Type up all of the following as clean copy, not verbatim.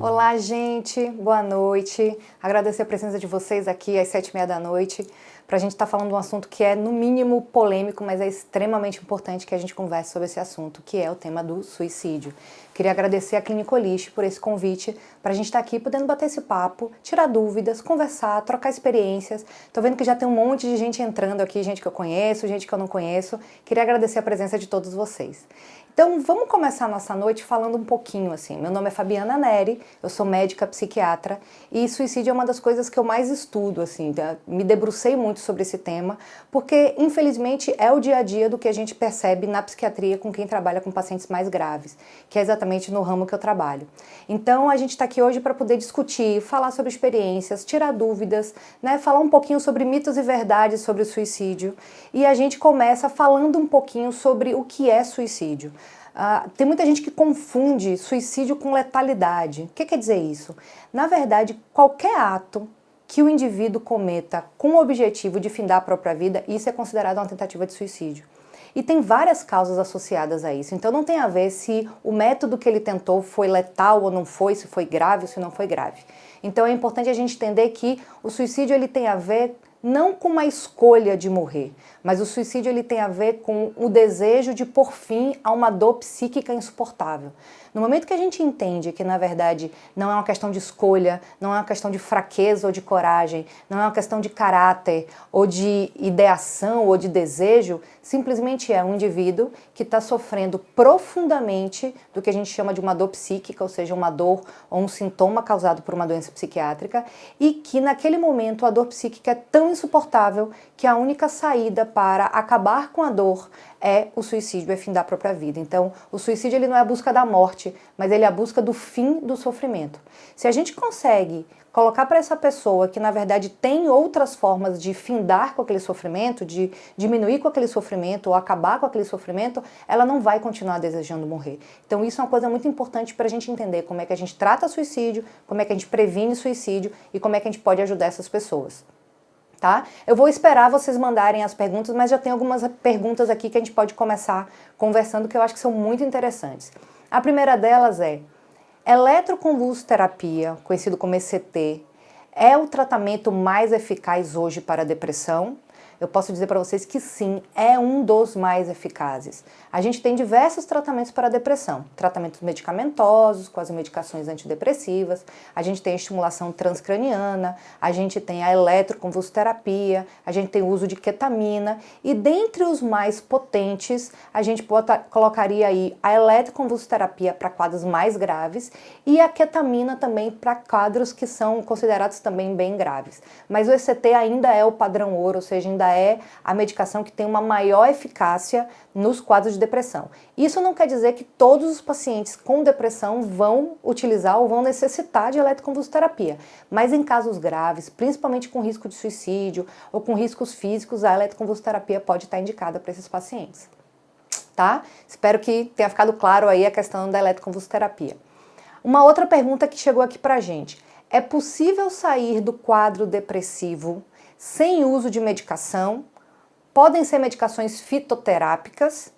Olá, gente, boa noite. Agradecer a presença de vocês aqui às 7h30 da noite para a gente estar falando de um assunto que é, no mínimo, polêmico, mas é extremamente importante que a gente converse sobre esse assunto, que é o tema do suicídio. Queria agradecer a Clinicolist por esse convite para a gente estar aqui podendo bater esse papo, tirar dúvidas, conversar, trocar experiências. Tô vendo que já tem um monte de gente entrando aqui, gente que eu conheço, gente que eu não conheço. Queria agradecer a presença de todos vocês. Então, vamos começar a nossa noite falando um pouquinho assim. Meu nome é Fabiana Neri, eu sou médica psiquiatra e suicídio é uma das coisas que eu mais estudo, assim. Me debrucei muito sobre esse tema, porque infelizmente é o dia a dia do que a gente percebe na psiquiatria com quem trabalha com pacientes mais graves, que é exatamente no ramo que eu trabalho. Então, a gente está aqui hoje para poder discutir, falar sobre experiências, tirar dúvidas, né, falar um pouquinho sobre mitos e verdades sobre o suicídio. E a gente começa falando um pouquinho sobre o que é suicídio. Tem muita gente que confunde suicídio com letalidade. O que quer dizer isso? Na verdade, qualquer ato que o indivíduo cometa com o objetivo de findar a própria vida, isso é considerado uma tentativa de suicídio. E tem várias causas associadas a isso. Então não tem a ver se o método que ele tentou foi letal ou não foi, se foi grave ou se não foi grave. Então é importante a gente entender que o suicídio ele tem a ver não com uma escolha de morrer, mas o suicídio ele tem a ver com o desejo de pôr fim a uma dor psíquica insuportável. No momento que a gente entende que, na verdade, não é uma questão de escolha, não é uma questão de fraqueza ou de coragem, não é uma questão de caráter ou de ideação ou de desejo, simplesmente é um indivíduo que está sofrendo profundamente do que a gente chama de uma dor psíquica, ou seja, uma dor ou um sintoma causado por uma doença psiquiátrica, e que naquele momento a dor psíquica é tão insuportável que a única saída para acabar com a dor é o suicídio, é findar a própria vida. Então, o suicídio ele não é a busca da morte, mas ele é a busca do fim do sofrimento. Se a gente consegue colocar para essa pessoa que, na verdade, tem outras formas de findar com aquele sofrimento, de diminuir com aquele sofrimento ou acabar com aquele sofrimento, ela não vai continuar desejando morrer. Então, isso é uma coisa muito importante para a gente entender como é que a gente trata suicídio, como é que a gente previne suicídio e como é que a gente pode ajudar essas pessoas. Tá? Eu vou esperar vocês mandarem as perguntas, mas já tem algumas perguntas aqui que a gente pode começar conversando que eu acho que são muito interessantes. A primeira delas é: eletroconvulsoterapia, conhecido como ECT, é o tratamento mais eficaz hoje para a depressão? Eu posso dizer para vocês que sim, é um dos mais eficazes. A gente tem diversos tratamentos para a depressão. Tratamentos medicamentosos, com as medicações antidepressivas, a gente tem a estimulação transcraniana, a gente tem a eletroconvulsoterapia, a gente tem o uso de ketamina e dentre os mais potentes, a gente colocaria aí a eletroconvulsoterapia para quadros mais graves e a ketamina também para quadros que são considerados também bem graves. Mas o ECT ainda é o padrão ouro, ou seja, ainda é a medicação que tem uma maior eficácia nos quadros de depressão. Isso não quer dizer que todos os pacientes com depressão vão utilizar ou vão necessitar de eletroconvulsoterapia, mas em casos graves, principalmente com risco de suicídio ou com riscos físicos, a eletroconvulsoterapia pode estar indicada para esses pacientes. Tá? Espero que tenha ficado claro aí a questão da eletroconvulsoterapia. Uma outra pergunta que chegou aqui pra gente: é possível sair do quadro depressivo sem uso de medicação? Podem ser medicações fitoterápicas?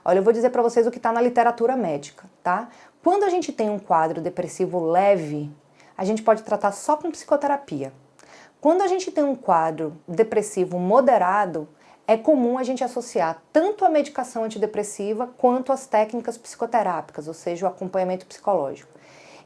Olha, eu vou dizer para vocês o que está na literatura médica, tá? Quando a gente tem um quadro depressivo leve, a gente pode tratar só com psicoterapia. Quando a gente tem um quadro depressivo moderado, é comum a gente associar tanto a medicação antidepressiva quanto as técnicas psicoterápicas, ou seja, o acompanhamento psicológico.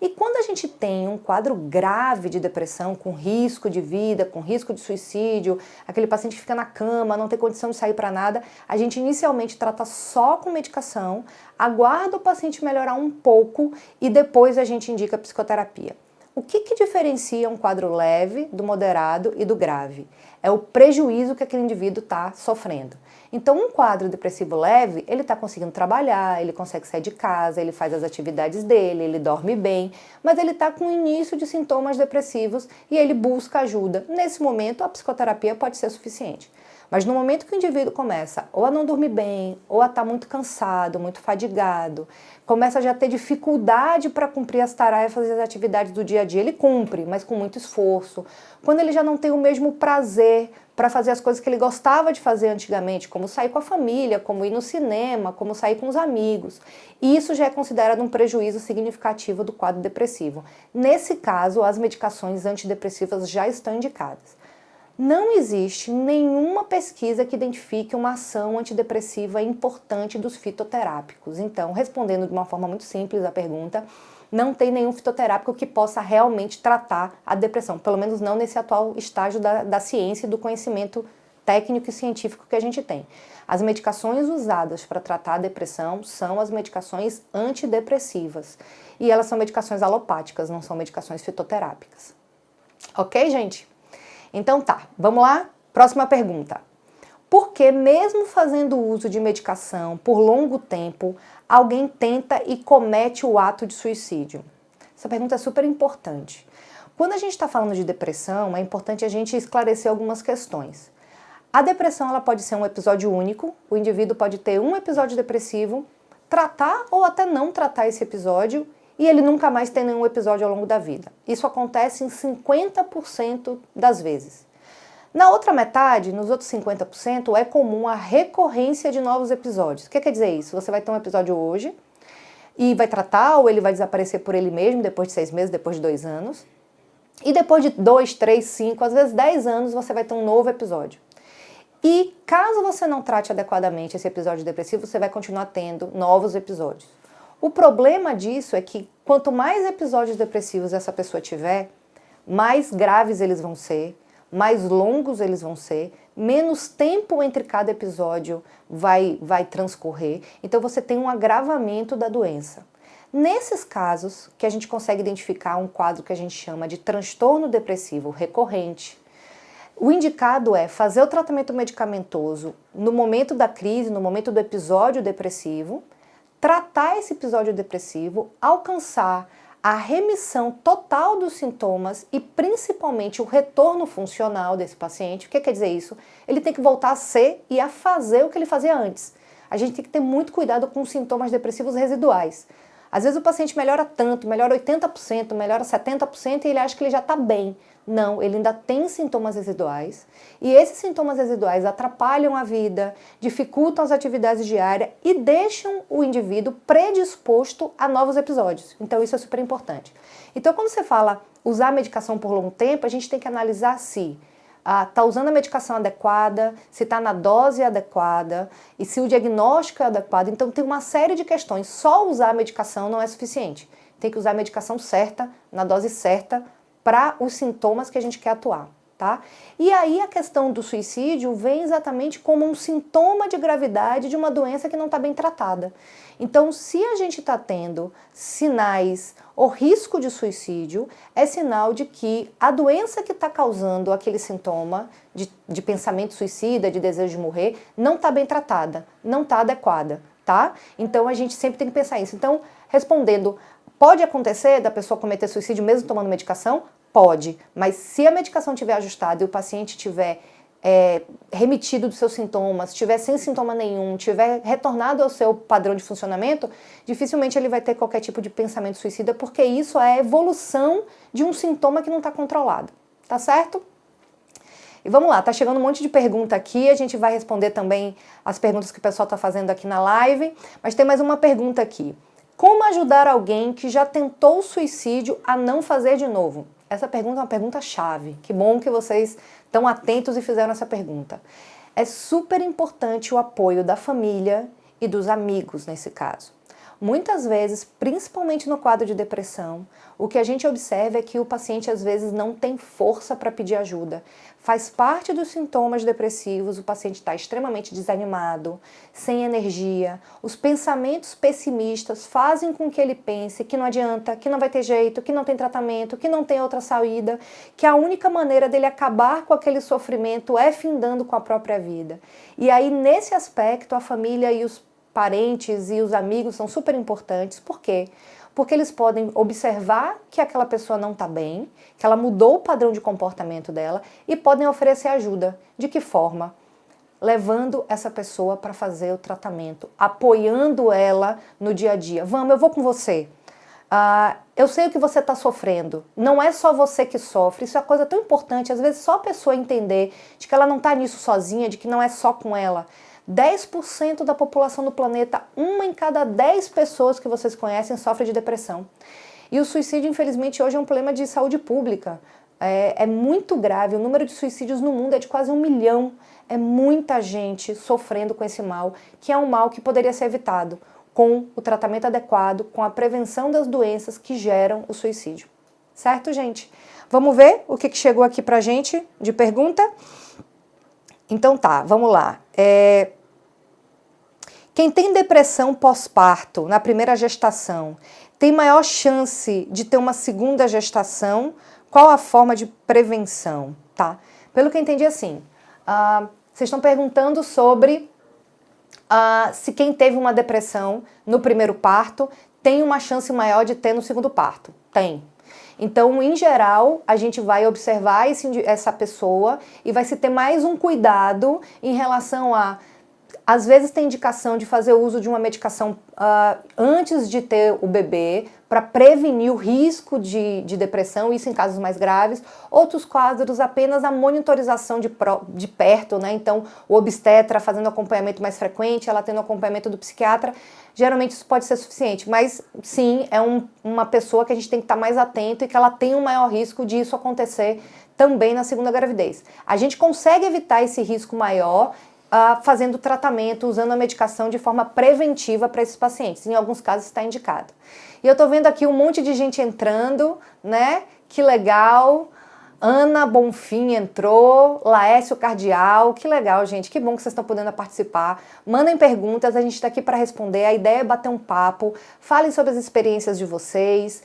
E quando a gente tem um quadro grave de depressão, com risco de vida, com risco de suicídio, aquele paciente que fica na cama, não tem condição de sair para nada, a gente inicialmente trata só com medicação, aguarda o paciente melhorar um pouco e depois a gente indica psicoterapia. O que diferencia um quadro leve, do moderado e do grave? É o prejuízo que aquele indivíduo está sofrendo. Então, um quadro depressivo leve, ele está conseguindo trabalhar, ele consegue sair de casa, ele faz as atividades dele, ele dorme bem, mas ele está com o início de sintomas depressivos e ele busca ajuda. Nesse momento, a psicoterapia pode ser suficiente. Mas no momento que o indivíduo começa ou a não dormir bem, ou a estar muito cansado, muito fadigado, começa já a ter dificuldade para cumprir as tarefas e as atividades do dia a dia, ele cumpre, mas com muito esforço. Quando ele já não tem o mesmo prazer para fazer as coisas que ele gostava de fazer antigamente, como sair com a família, como ir no cinema, como sair com os amigos. E isso já é considerado um prejuízo significativo do quadro depressivo. Nesse caso, as medicações antidepressivas já estão indicadas. Não existe nenhuma pesquisa que identifique uma ação antidepressiva importante dos fitoterápicos. Então, respondendo de uma forma muito simples a pergunta, não tem nenhum fitoterápico que possa realmente tratar a depressão, pelo menos não nesse atual estágio da ciência e do conhecimento técnico e científico que a gente tem. As medicações usadas para tratar a depressão são as medicações antidepressivas. E elas são medicações alopáticas, não são medicações fitoterápicas. Ok, gente? Então tá, vamos lá? Próxima pergunta. Por que mesmo fazendo uso de medicação por longo tempo, alguém tenta e comete o ato de suicídio? Essa pergunta é super importante. Quando a gente está falando de depressão, é importante a gente esclarecer algumas questões. A depressão ela pode ser um episódio único, o indivíduo pode ter um episódio depressivo, tratar ou até não tratar esse episódio e ele nunca mais tem nenhum episódio ao longo da vida. Isso acontece em 50% das vezes. Na outra metade, nos outros 50%, é comum a recorrência de novos episódios. O que quer dizer isso? Você vai ter um episódio hoje e vai tratar ou ele vai desaparecer por ele mesmo depois de 6 meses, depois de 2 anos. E depois de 2, 3, 5, às vezes 10 anos, você vai ter um novo episódio. E caso você não trate adequadamente esse episódio depressivo, você vai continuar tendo novos episódios. O problema disso é que quanto mais episódios depressivos essa pessoa tiver, mais graves eles vão ser, mais longos eles vão ser, menos tempo entre cada episódio vai transcorrer, então você tem um agravamento da doença. Nesses casos, que a gente consegue identificar um quadro que a gente chama de transtorno depressivo recorrente, o indicado é fazer o tratamento medicamentoso no momento da crise, no momento do episódio depressivo, tratar esse episódio depressivo, alcançar a remissão total dos sintomas e principalmente o retorno funcional desse paciente. O que quer dizer isso? Ele tem que voltar a ser e a fazer o que ele fazia antes. A gente tem que ter muito cuidado com os sintomas depressivos residuais. Às vezes o paciente melhora tanto, melhora 80%, melhora 70% e ele acha que ele já está bem. Não, ele ainda tem sintomas residuais e esses sintomas residuais atrapalham a vida, dificultam as atividades diárias e deixam o indivíduo predisposto a novos episódios. Então isso é super importante. Então quando você fala usar a medicação por longo tempo, a gente tem que analisar se está usando a medicação adequada, se está na dose adequada e se o diagnóstico é adequado. Então tem uma série de questões. Só usar a medicação não é suficiente. Tem que usar a medicação certa, na dose certa, para os sintomas que a gente quer atuar, tá? E aí a questão do suicídio vem exatamente como um sintoma de gravidade de uma doença que não está bem tratada. Então, se a gente está tendo sinais ou risco de suicídio, é sinal de que a doença que está causando aquele sintoma de pensamento suicida, de desejo de morrer, não está bem tratada, não está adequada, tá? Então, a gente sempre tem que pensar isso. Então, respondendo, pode acontecer da pessoa cometer suicídio mesmo tomando medicação? Pode, mas se a medicação estiver ajustada e o paciente estiver remitido dos seus sintomas, estiver sem sintoma nenhum, estiver retornado ao seu padrão de funcionamento, dificilmente ele vai ter qualquer tipo de pensamento suicida, porque isso é a evolução de um sintoma que não está controlado, tá certo? E vamos lá, tá chegando um monte de pergunta aqui, a gente vai responder também as perguntas que o pessoal está fazendo aqui na live, mas tem mais uma pergunta aqui. Como ajudar alguém que já tentou suicídio a não fazer de novo? Essa pergunta é uma pergunta chave. Que bom que vocês estão atentos e fizeram essa pergunta. É super importante o apoio da família e dos amigos nesse caso. Muitas vezes, principalmente no quadro de depressão, o que a gente observa é que o paciente às vezes não tem força para pedir ajuda. Faz parte dos sintomas depressivos, o paciente está extremamente desanimado, sem energia. Os pensamentos pessimistas fazem com que ele pense que não adianta, que não vai ter jeito, que não tem tratamento, que não tem outra saída, que a única maneira dele acabar com aquele sofrimento é findando com a própria vida. E aí, nesse aspecto, a família e os parentes e os amigos são super importantes. Por quê? Porque eles podem observar que aquela pessoa não está bem, que ela mudou o padrão de comportamento dela e podem oferecer ajuda. De que forma? levando essa pessoa para fazer o tratamento, apoiando ela no dia a dia. Vamos, eu vou com você. Eu sei o que você está sofrendo, não é só você que sofre, isso é uma coisa tão importante, às vezes só a pessoa entender de que ela não está nisso sozinha, de que não é só com ela. 10% da população do planeta, 1 em cada 10 pessoas que vocês conhecem sofre de depressão. E o suicídio, infelizmente, hoje é um problema de saúde pública. É muito grave, o número de suicídios no mundo é de quase 1 milhão. É muita gente sofrendo com esse mal, que é um mal que poderia ser evitado com o tratamento adequado, com a prevenção das doenças que geram o suicídio. Certo, gente? Vamos ver o que chegou aqui pra gente de pergunta? Então tá, vamos lá. Quem tem depressão pós-parto na primeira gestação tem maior chance de ter uma segunda gestação? Qual a forma de prevenção? Tá? Pelo que eu entendi assim, vocês estão perguntando sobre se quem teve uma depressão no primeiro parto tem uma chance maior de ter no segundo parto. Tem. Então, em geral, a gente vai observar essa pessoa e vai se ter mais um cuidado em relação a... Às vezes tem indicação de fazer uso de uma medicação antes de ter o bebê, para prevenir o risco de depressão, isso em casos mais graves. Outros quadros, apenas a monitorização de perto, né? Então, o obstetra fazendo acompanhamento mais frequente, ela tendo acompanhamento do psiquiatra, geralmente isso pode ser suficiente. Mas, sim, é uma pessoa que a gente tem que estar mais atento e que ela tem um maior risco de isso acontecer também na segunda gravidez. A gente consegue evitar esse risco maior fazendo tratamento, usando a medicação de forma preventiva para esses pacientes. Em alguns casos está indicado. E eu tô vendo aqui um monte de gente entrando, né? Que legal. Ana Bonfim entrou, Laércio Cardial, que legal, gente, que bom que vocês estão podendo participar. Mandem perguntas, a gente está aqui para responder, a ideia é bater um papo, falem sobre as experiências de vocês.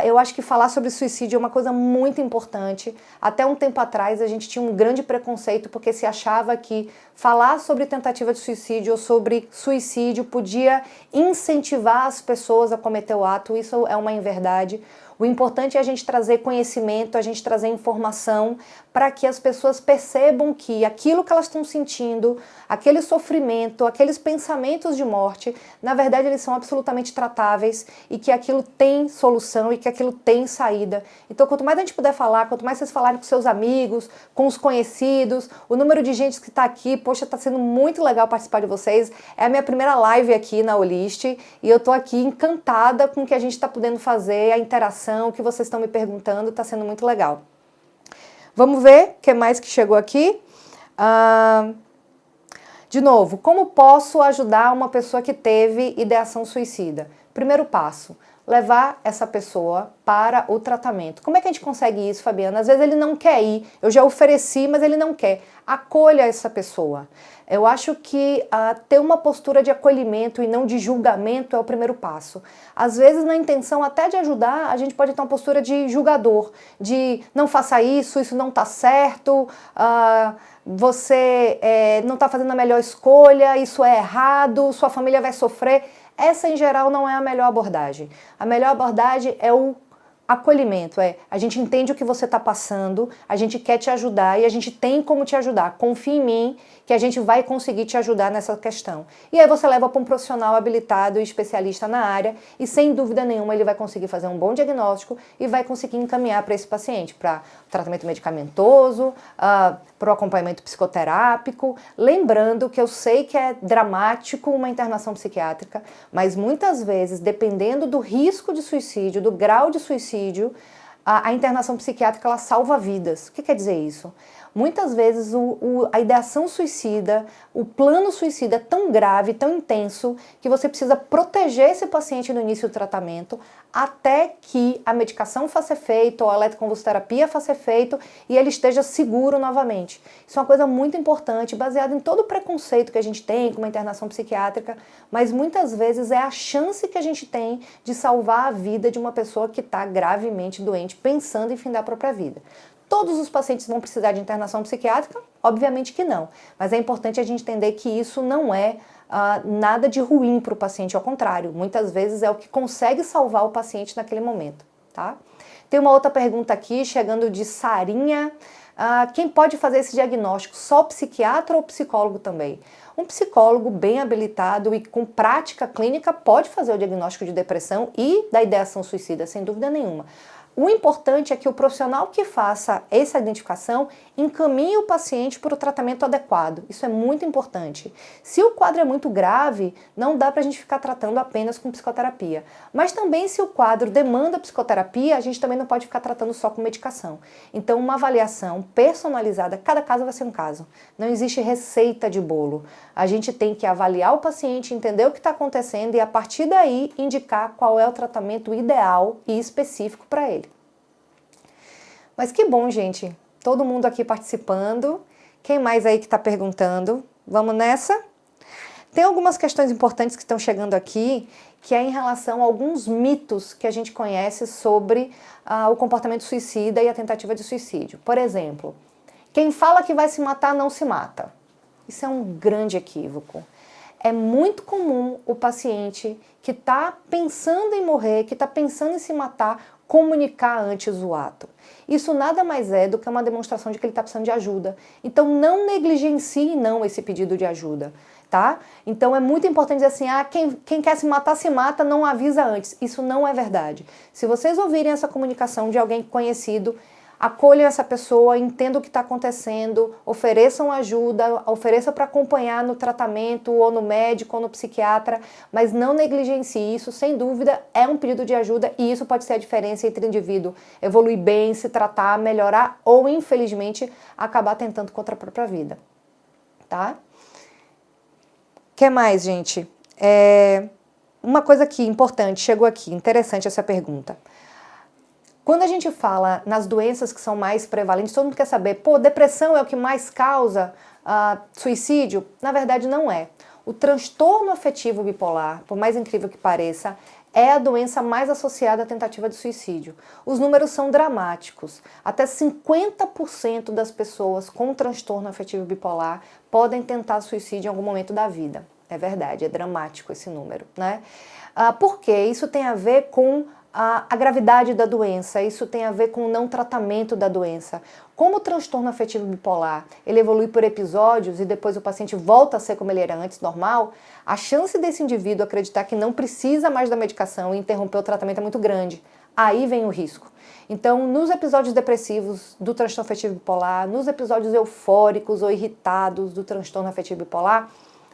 Eu acho que falar sobre suicídio é uma coisa muito importante. Até um tempo atrás a gente tinha um grande preconceito porque se achava que falar sobre tentativa de suicídio ou sobre suicídio podia incentivar as pessoas a cometer o ato, isso é uma inverdade. O importante é a gente trazer conhecimento, a gente trazer informação para que as pessoas percebam que aquilo que elas estão sentindo, aquele sofrimento, aqueles pensamentos de morte, na verdade eles são absolutamente tratáveis e que aquilo tem solução e que aquilo tem saída. Então quanto mais a gente puder falar, quanto mais vocês falarem com seus amigos, com os conhecidos, o número de gente que está aqui, poxa, está sendo muito legal participar de vocês. É a minha primeira live aqui na Olist e eu estou aqui encantada com o que a gente está podendo fazer, a interação, o que vocês estão me perguntando, está sendo muito legal. Vamos ver o que mais que chegou aqui. De novo, como posso ajudar uma pessoa que teve ideação suicida? Primeiro passo, levar essa pessoa para o tratamento. Como é que a gente consegue isso, Fabiana? Às vezes ele não quer ir, eu já ofereci, mas ele não quer. Acolha essa pessoa. Eu acho que ter uma postura de acolhimento e não de julgamento é o primeiro passo. Às vezes, na intenção até de ajudar, a gente pode ter uma postura de julgador, de não faça isso, isso não está certo, você não está fazendo a melhor escolha, isso é errado, sua família vai sofrer. Essa, em geral, não é a melhor abordagem. A melhor abordagem é o acolhimento, a gente entende o que você está passando, a gente quer te ajudar e a gente tem como te ajudar. Confia em mim que a gente vai conseguir te ajudar nessa questão. E aí você leva para um profissional habilitado e especialista na área e sem dúvida nenhuma ele vai conseguir fazer um bom diagnóstico e vai conseguir encaminhar para esse paciente, para tratamento medicamentoso, para o acompanhamento psicoterápico. Lembrando que eu sei que é dramático uma internação psiquiátrica, mas muitas vezes, dependendo do risco de suicídio, do grau de suicídio, a internação psiquiátrica ela salva vidas. O que quer dizer isso? Muitas vezes a ideação suicida, o plano suicida é tão grave, tão intenso, que você precisa proteger esse paciente no início do tratamento até que a medicação faça efeito ou a eletroconvulsoterapia faça efeito e ele esteja seguro novamente. Isso é uma coisa muito importante, baseada em todo o preconceito que a gente tem com uma internação psiquiátrica, mas muitas vezes é a chance que a gente tem de salvar a vida de uma pessoa que está gravemente doente, pensando em findar a própria vida. Todos os pacientes vão precisar de internação psiquiátrica? Obviamente que não, mas é importante a gente entender que isso não é nada de ruim para o paciente, ao contrário, muitas vezes é o que consegue salvar o paciente naquele momento, tá? Tem uma outra pergunta aqui, chegando de Sarinha. Quem pode fazer esse diagnóstico? Só o psiquiatra ou o psicólogo também? Um psicólogo bem habilitado e com prática clínica pode fazer o diagnóstico de depressão e da ideação suicida, sem dúvida nenhuma. O importante é que o profissional que faça essa identificação encaminhe o paciente para o tratamento adequado. Isso é muito importante. Se o quadro é muito grave, não dá para a gente ficar tratando apenas com psicoterapia. Mas também se o quadro demanda psicoterapia, a gente também não pode ficar tratando só com medicação. Então uma avaliação personalizada, cada caso vai ser um caso. Não existe receita de bolo. A gente tem que avaliar o paciente, entender o que está acontecendo e a partir daí indicar qual é o tratamento ideal e específico para ele. Mas que bom, gente. Todo mundo aqui participando. Quem mais aí que está perguntando? Vamos nessa? Tem algumas questões importantes que estão chegando aqui, que é em relação a alguns mitos que a gente conhece sobre o comportamento suicida e a tentativa de suicídio. Por exemplo, quem fala que vai se matar não se mata. Isso é um grande equívoco. É muito comum o paciente que está pensando em morrer, que está pensando em se matar, comunicar antes o ato. Isso nada mais é do que uma demonstração de que ele está precisando de ajuda. Então não negligencie não esse pedido de ajuda, tá? Então é muito importante dizer assim, quem quer se mata, não avisa antes. Isso não é verdade. Se vocês ouvirem essa comunicação de alguém conhecido, acolham essa pessoa, entendam o que está acontecendo, ofereçam ajuda, ofereçam para acompanhar no tratamento, ou no médico, ou no psiquiatra, mas não negligencie isso, sem dúvida, é um pedido de ajuda e isso pode ser a diferença entre o indivíduo evoluir bem, se tratar, melhorar ou, infelizmente, acabar tentando contra a própria vida, tá? O que mais, gente? Uma coisa aqui importante, chegou aqui, interessante essa pergunta. Quando a gente fala nas doenças que são mais prevalentes, todo mundo quer saber, depressão é o que mais causa suicídio? Na verdade não é. O transtorno afetivo bipolar, por mais incrível que pareça, é a doença mais associada à tentativa de suicídio. Os números são dramáticos. Até 50% das pessoas com transtorno afetivo bipolar podem tentar suicídio em algum momento da vida. É verdade, é dramático esse número, né? Por quê? Isso tem a ver com a gravidade da doença, isso tem a ver com o não tratamento da doença. Como o transtorno afetivo bipolar, ele evolui por episódios e depois o paciente volta a ser como ele era antes, normal, a chance desse indivíduo acreditar que não precisa mais da medicação e interromper o tratamento é muito grande. Aí vem o risco. Então, nos episódios depressivos do transtorno afetivo bipolar, nos episódios eufóricos ou irritados do transtorno afetivo bipolar,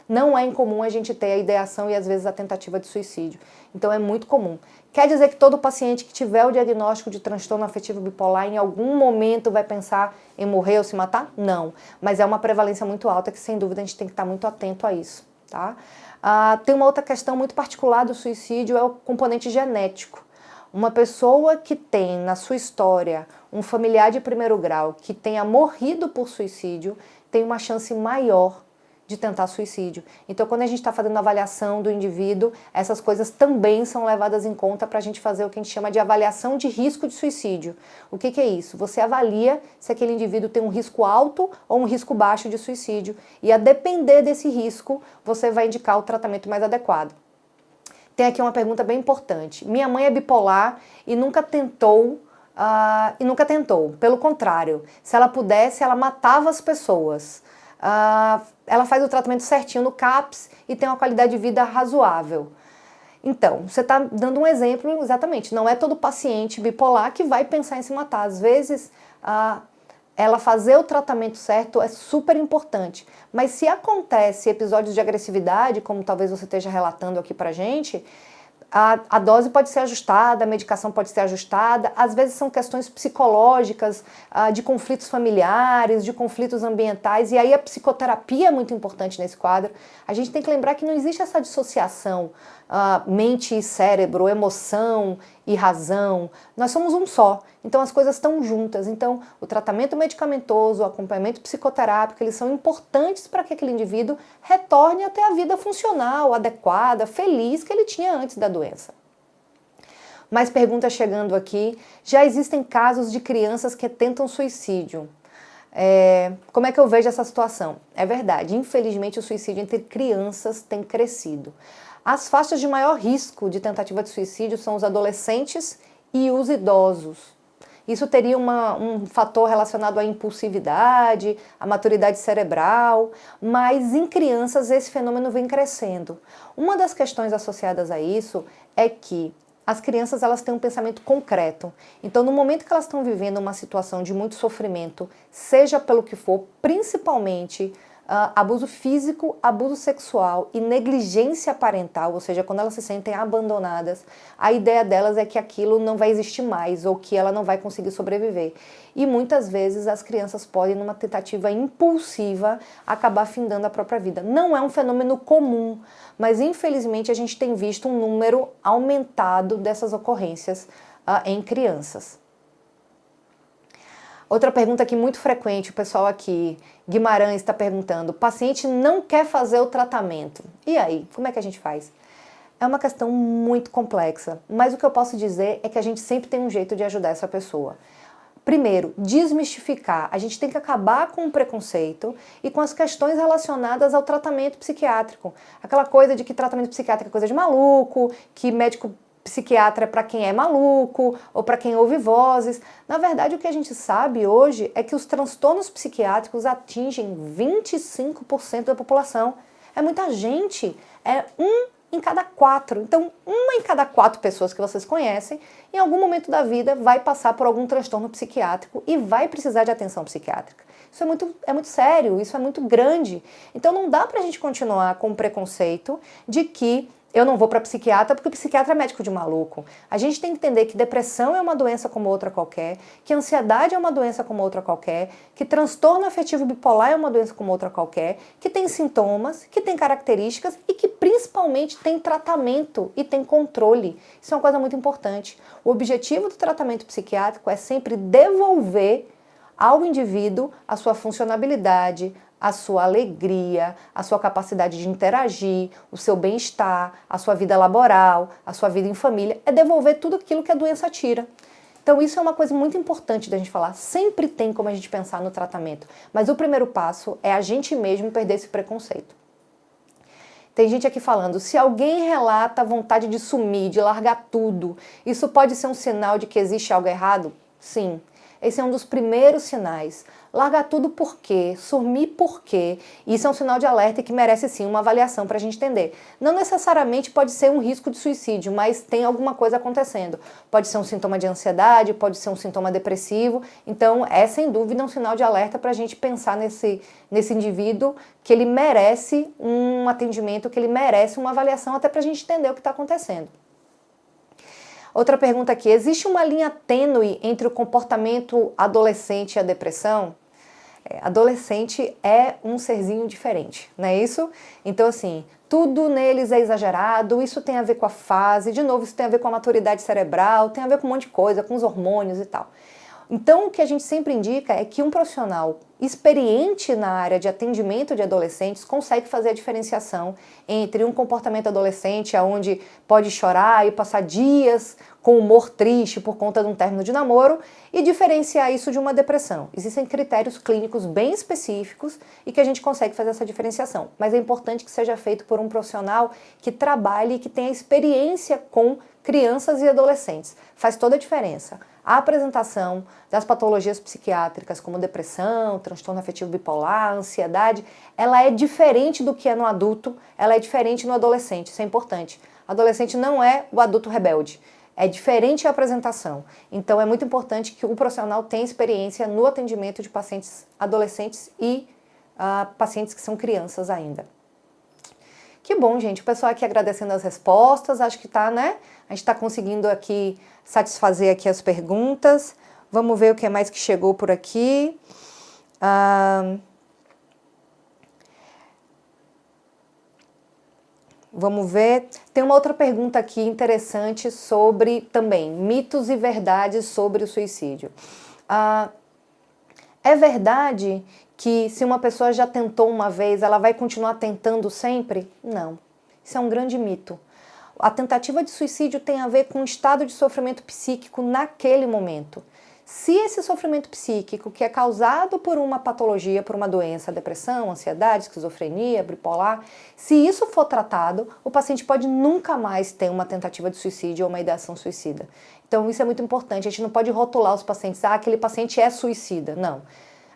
não é incomum a gente ter a ideação e às vezes a tentativa de suicídio. Então é muito comum. Quer dizer que todo paciente que tiver o diagnóstico de transtorno afetivo bipolar em algum momento vai pensar em morrer ou se matar? Não. Mas é uma prevalência muito alta que sem dúvida a gente tem que estar muito atento a isso, tá? Tem uma outra questão muito particular do suicídio, é o componente genético. Uma pessoa que tem na sua história um familiar de primeiro grau que tenha morrido por suicídio tem uma chance maior de tentar suicídio. Então, quando a gente está fazendo a avaliação do indivíduo, essas coisas também são levadas em conta para a gente fazer o que a gente chama de avaliação de risco de suicídio. O que é isso? Você avalia se aquele indivíduo tem um risco alto ou um risco baixo de suicídio e, a depender desse risco, você vai indicar o tratamento mais adequado. Tem aqui uma pergunta bem importante. Minha mãe é bipolar e nunca tentou, pelo contrário, se ela pudesse, ela matava as pessoas. Ela faz o tratamento certinho no CAPS e tem uma qualidade de vida razoável. Então, você está dando um exemplo, exatamente, não é todo paciente bipolar que vai pensar em se matar. Às vezes, ela fazer o tratamento certo é super importante. Mas se acontece episódios de agressividade, como talvez você esteja relatando aqui pra gente, a dose pode ser ajustada, a medicação pode ser ajustada, às vezes são questões psicológicas, de conflitos familiares, de conflitos ambientais, e aí a psicoterapia é muito importante nesse quadro. A gente tem que lembrar que não existe essa dissociação, mente e cérebro, emoção e razão. Nós somos um só, então as coisas estão juntas. Então o tratamento medicamentoso, o acompanhamento psicoterápico, eles são importantes para que aquele indivíduo retorne até a vida funcional, adequada, feliz que ele tinha antes da doença. Mais perguntas chegando aqui. Já existem casos de crianças que tentam suicídio. Como é que eu vejo essa situação? É verdade, infelizmente o suicídio entre crianças tem crescido. As faixas de maior risco de tentativa de suicídio são os adolescentes e os idosos. Isso teria um fator relacionado à impulsividade, à maturidade cerebral, mas em crianças esse fenômeno vem crescendo. Uma das questões associadas a isso é que as crianças elas têm um pensamento concreto. Então, no momento que elas estão vivendo uma situação de muito sofrimento, seja pelo que for, principalmente abuso físico, abuso sexual e negligência parental, ou seja, quando elas se sentem abandonadas, a ideia delas é que aquilo não vai existir mais ou que ela não vai conseguir sobreviver. E muitas vezes as crianças podem, numa tentativa impulsiva, acabar findando a própria vida. Não é um fenômeno comum, mas infelizmente a gente tem visto um número aumentado dessas ocorrências em crianças. Outra pergunta aqui muito frequente, o pessoal aqui, Guimarães está perguntando, o paciente não quer fazer o tratamento. E aí, como é que a gente faz? É uma questão muito complexa, mas o que eu posso dizer é que a gente sempre tem um jeito de ajudar essa pessoa. Primeiro, desmistificar. A gente tem que acabar com o preconceito e com as questões relacionadas ao tratamento psiquiátrico. Aquela coisa de que tratamento psiquiátrico é coisa de maluco, que médico psiquiatra é para quem é maluco ou para quem ouve vozes. Na verdade, o que a gente sabe hoje é que os transtornos psiquiátricos atingem 25% da população. É muita gente, é 1 em cada 4. Então, 1 em cada 4 pessoas que vocês conhecem, em algum momento da vida vai passar por algum transtorno psiquiátrico e vai precisar de atenção psiquiátrica. Isso é muito sério, isso é muito grande. Então não dá pra gente continuar com o preconceito de que eu não vou para psiquiatra porque o psiquiatra é médico de maluco. A gente tem que entender que depressão é uma doença como outra qualquer, que ansiedade é uma doença como outra qualquer, que transtorno afetivo bipolar é uma doença como outra qualquer, que tem sintomas, que tem características e que principalmente tem tratamento e tem controle. Isso é uma coisa muito importante. O objetivo do tratamento psiquiátrico é sempre devolver ao indivíduo a sua funcionabilidade, a sua alegria, a sua capacidade de interagir, o seu bem-estar, a sua vida laboral, a sua vida em família, é devolver tudo aquilo que a doença tira. Então isso é uma coisa muito importante da gente falar, sempre tem como a gente pensar no tratamento, mas o primeiro passo é a gente mesmo perder esse preconceito. Tem gente aqui falando, se alguém relata a vontade de sumir, de largar tudo, isso pode ser um sinal de que existe algo errado? Sim. Esse é um dos primeiros sinais. Largar tudo por quê? Sumir por quê? Isso é um sinal de alerta que merece sim uma avaliação para a gente entender. Não necessariamente pode ser um risco de suicídio, mas tem alguma coisa acontecendo. Pode ser um sintoma de ansiedade, pode ser um sintoma depressivo. Então é sem dúvida um sinal de alerta para a gente pensar nesse indivíduo que ele merece um atendimento, que ele merece uma avaliação até para a gente entender o que está acontecendo. Outra pergunta aqui, existe uma linha tênue entre o comportamento adolescente e a depressão? Adolescente é um serzinho diferente, não é isso? Então assim, tudo neles é exagerado, isso tem a ver com a fase, de novo isso tem a ver com a maturidade cerebral, tem a ver com um monte de coisa, com os hormônios e tal. Então o que a gente sempre indica é que um profissional experiente na área de atendimento de adolescentes consegue fazer a diferenciação entre um comportamento adolescente onde pode chorar e passar dias com humor triste por conta de um término de namoro e diferenciar isso de uma depressão. Existem critérios clínicos bem específicos e que a gente consegue fazer essa diferenciação, mas é importante que seja feito por um profissional que trabalhe e que tenha experiência com crianças e adolescentes. Faz toda a diferença. A apresentação das patologias psiquiátricas como depressão, transtorno afetivo bipolar, ansiedade, ela é diferente do que é no adulto, ela é diferente no adolescente, isso é importante. Adolescente não é o adulto rebelde, é diferente a apresentação. Então é muito importante que o profissional tenha experiência no atendimento de pacientes adolescentes e pacientes que são crianças ainda. Que bom, gente. O pessoal aqui agradecendo as respostas. Acho que tá, né? A gente está conseguindo aqui satisfazer aqui as perguntas. Vamos ver o que mais que chegou por aqui. Vamos ver. Tem uma outra pergunta aqui interessante sobre também mitos e verdades sobre o suicídio. É verdade que se uma pessoa já tentou uma vez, ela vai continuar tentando sempre? Não. Isso é um grande mito. A tentativa de suicídio tem a ver com o estado de sofrimento psíquico naquele momento. Se esse sofrimento psíquico, que é causado por uma patologia, por uma doença, depressão, ansiedade, esquizofrenia, bipolar, se isso for tratado, o paciente pode nunca mais ter uma tentativa de suicídio ou uma ideação suicida. Então isso é muito importante, a gente não pode rotular os pacientes, aquele paciente é suicida, não.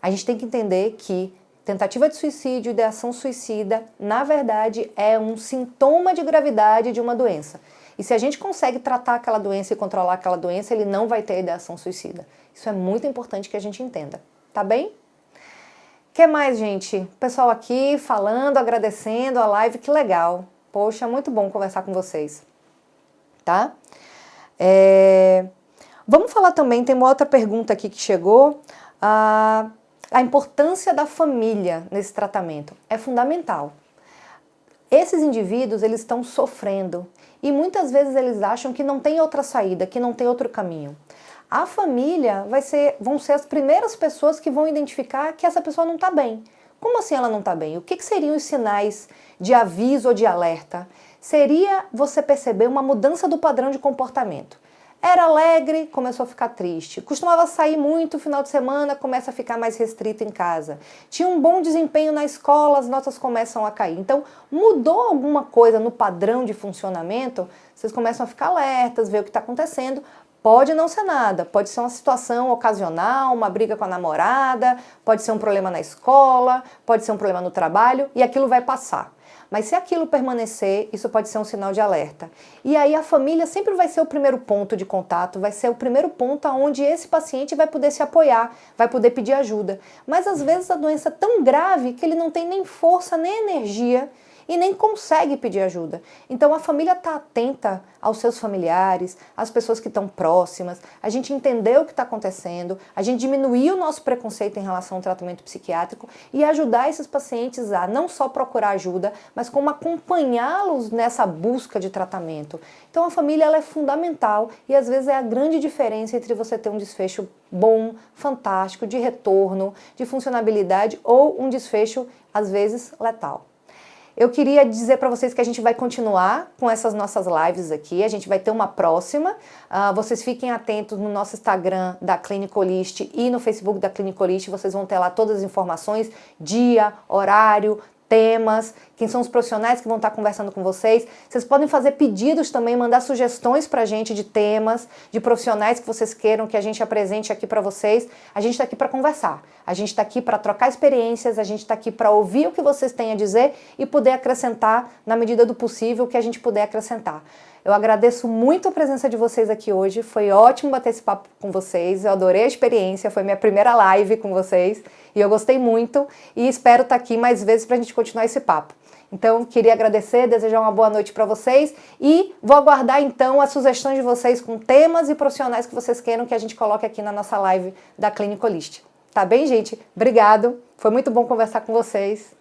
A gente tem que entender que tentativa de suicídio, ideação suicida, na verdade é um sintoma de gravidade de uma doença. E se a gente consegue tratar aquela doença e controlar aquela doença, ele não vai ter ideação suicida. Isso é muito importante que a gente entenda, tá bem? O que mais, gente? Pessoal aqui falando, agradecendo a live, que legal. Poxa, muito bom conversar com vocês, tá? Vamos falar também, tem uma outra pergunta aqui que chegou, a importância da família nesse tratamento. É fundamental. Esses indivíduos, eles estão sofrendo e muitas vezes eles acham que não tem outra saída, que não tem outro caminho. A família vão ser as primeiras pessoas que vão identificar que essa pessoa não está bem. Como assim ela não está bem? O que seriam os sinais de aviso ou de alerta? Seria você perceber uma mudança do padrão de comportamento. Era alegre, começou a ficar triste. Costumava sair muito no final de semana, começa a ficar mais restrito em casa. Tinha um bom desempenho na escola, as notas começam a cair. Então, mudou alguma coisa no padrão de funcionamento, vocês começam a ficar alertas, ver o que está acontecendo. Pode não ser nada, pode ser uma situação ocasional, uma briga com a namorada, pode ser um problema na escola, pode ser um problema no trabalho e aquilo vai passar. Mas se aquilo permanecer, isso pode ser um sinal de alerta. E aí a família sempre vai ser o primeiro ponto de contato, vai ser o primeiro ponto onde esse paciente vai poder se apoiar, vai poder pedir ajuda. Mas às vezes a doença é tão grave que ele não tem nem força, nem energia e nem consegue pedir ajuda. Então a família está atenta aos seus familiares, às pessoas que estão próximas, a gente entender o que está acontecendo, a gente diminuir o nosso preconceito em relação ao tratamento psiquiátrico e ajudar esses pacientes a não só procurar ajuda, mas como acompanhá-los nessa busca de tratamento. Então a família ela é fundamental e às vezes é a grande diferença entre você ter um desfecho bom, fantástico, de retorno, de funcionabilidade ou um desfecho às vezes letal. Eu queria dizer para vocês que a gente vai continuar com essas nossas lives aqui, a gente vai ter uma próxima, vocês fiquem atentos no nosso Instagram da Clinicolist e no Facebook da Clinicolist, vocês vão ter lá todas as informações, dia, horário, temas, quem são os profissionais que vão estar conversando com vocês. Vocês podem fazer pedidos também, mandar sugestões pra gente de temas, de profissionais que vocês queiram que a gente apresente aqui para vocês. A gente está aqui para conversar, a gente está aqui para trocar experiências, a gente está aqui para ouvir o que vocês têm a dizer e poder acrescentar, na medida do possível, o que a gente puder acrescentar. Eu agradeço muito a presença de vocês aqui hoje, foi ótimo bater esse papo com vocês, eu adorei a experiência, foi minha primeira live com vocês e eu gostei muito e espero estar aqui mais vezes para a gente continuar esse papo. Então, queria agradecer, desejar uma boa noite para vocês e vou aguardar então as sugestões de vocês com temas e profissionais que vocês queiram que a gente coloque aqui na nossa live da Clinicolist. Tá bem, gente? Obrigado, foi muito bom conversar com vocês.